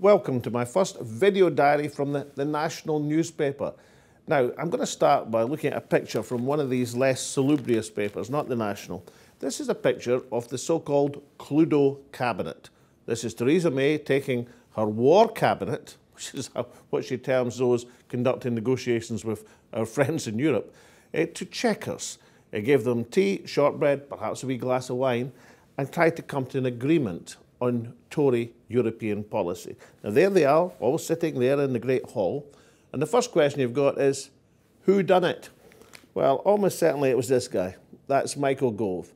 Welcome to my first video diary from the national newspaper. Now, I'm going to start by looking at a picture from one of these less salubrious papers, not the National. This is a picture of the so-called Cluedo Cabinet. This is Theresa May taking her war cabinet, which is what she terms those conducting negotiations with our friends in Europe, to Chequers. It gave them tea, shortbread, perhaps a wee glass of wine, and tried to come to an agreement on Tory European policy. Now there they are, all sitting there in the Great Hall, and the first question you've got is, who done it? Well, almost certainly it was this guy. That's Michael Gove.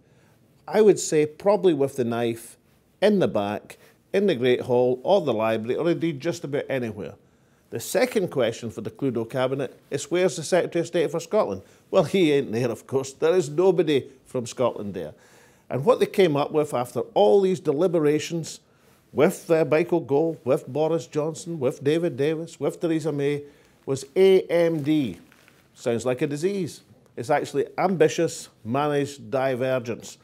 I would say probably with the knife in the back, in the Great Hall, or the library, or indeed just about anywhere. The second question for the Cluedo Cabinet is, where's the Secretary of State for Scotland? Well, he ain't there, of course. There is nobody from Scotland there. And what they came up with after all these deliberations with Michael Gove, with Boris Johnson, with David Davis, with Theresa May, was AMD. Sounds like a disease. It's actually ambitious managed divergence.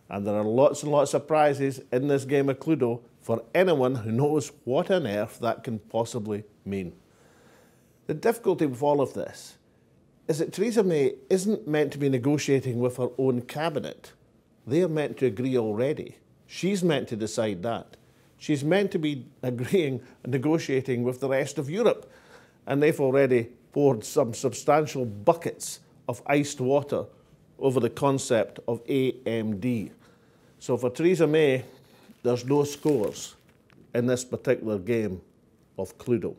And there are lots and lots of prizes in this game of Cluedo for anyone who knows what on earth that can possibly mean. The difficulty with all of this is that Theresa May isn't meant to be negotiating with her own cabinet. They're meant to agree already. She's meant to decide that. She's meant to be agreeing and negotiating with the rest of Europe. And they've already poured some substantial buckets of iced water over the concept of AMD. So for Theresa May, there's no scores in this particular game of Cluedo.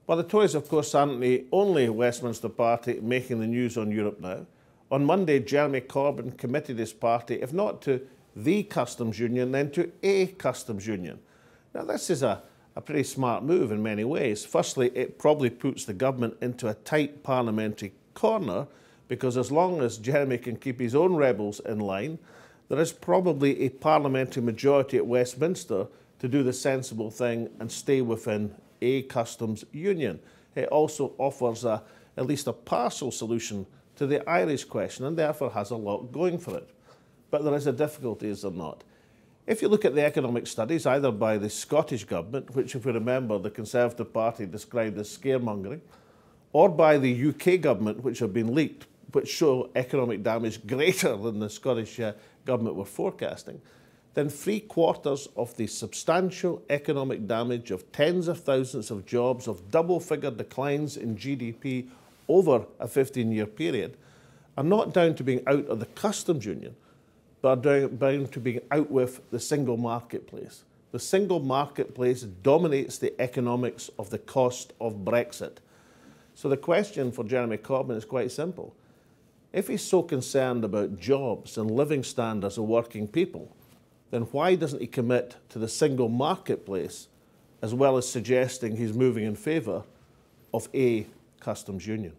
Well, the Tories, of course, aren't the only Westminster party making the news on Europe now. On Monday, Jeremy Corbyn committed his party, if not to the customs union, then to a customs union. Now, this is a pretty smart move in many ways. Firstly, it probably puts the government into a tight parliamentary corner, because as long as Jeremy can keep his own rebels in line, there is probably a parliamentary majority at Westminster to do the sensible thing and stay within a customs union. It also offers at least a partial solution to the Irish question, and therefore has a lot going for it. But there is a difficulty, is there not? If you look at the economic studies, either by the Scottish Government, which, if we remember, the Conservative Party described as scaremongering, or by the UK Government, which have been leaked, which show economic damage greater than the Scottish Government were forecasting, then 3/4 of the substantial economic damage of tens of thousands of jobs, of double-figure declines in GDP over a 15-year period, are not down to being out of the customs union, but are down to being out with the single marketplace. The single marketplace dominates the economics of the cost of Brexit. So the question for Jeremy Corbyn is quite simple. If he's so concerned about jobs and living standards of working people, then why doesn't he commit to the single marketplace, as well as suggesting he's moving in favour of a customs union?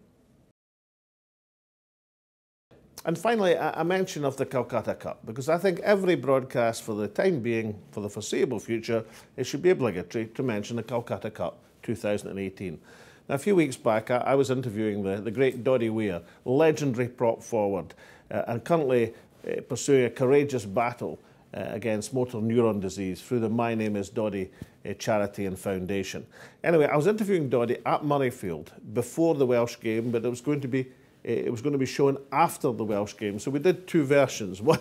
And finally, a mention of the Calcutta Cup, because I think every broadcast for the time being, for the foreseeable future, it should be obligatory to mention the Calcutta Cup 2018. Now, a few weeks back, I was interviewing the great Doddy Weir, legendary prop forward, and currently pursuing a courageous battle against motor neuron disease through the My Name is Doddy charity and foundation. Anyway, I was interviewing Doddy at Murrayfield before the Welsh game, but it was going to be shown after the Welsh game. So we did two versions, one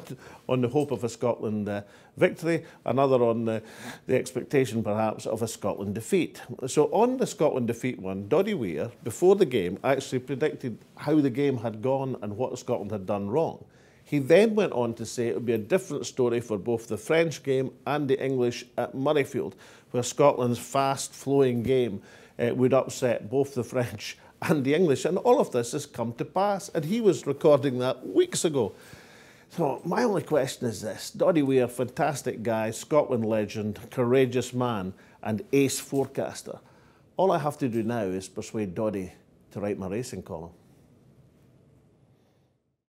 on the hope of a Scotland victory, another on the expectation perhaps of a Scotland defeat. So on the Scotland defeat one, Doddy Weir, before the game, actually predicted how the game had gone and what Scotland had done wrong. He then went on to say it would be a different story for both the French game and the English at Murrayfield, where Scotland's fast-flowing game would upset both the French and the English. And all of this has come to pass. And he was recording that weeks ago. So my only question is this. Doddy Weir, fantastic guy, Scotland legend, courageous man, and ace forecaster. All I have to do now is persuade Doddy to write my racing column.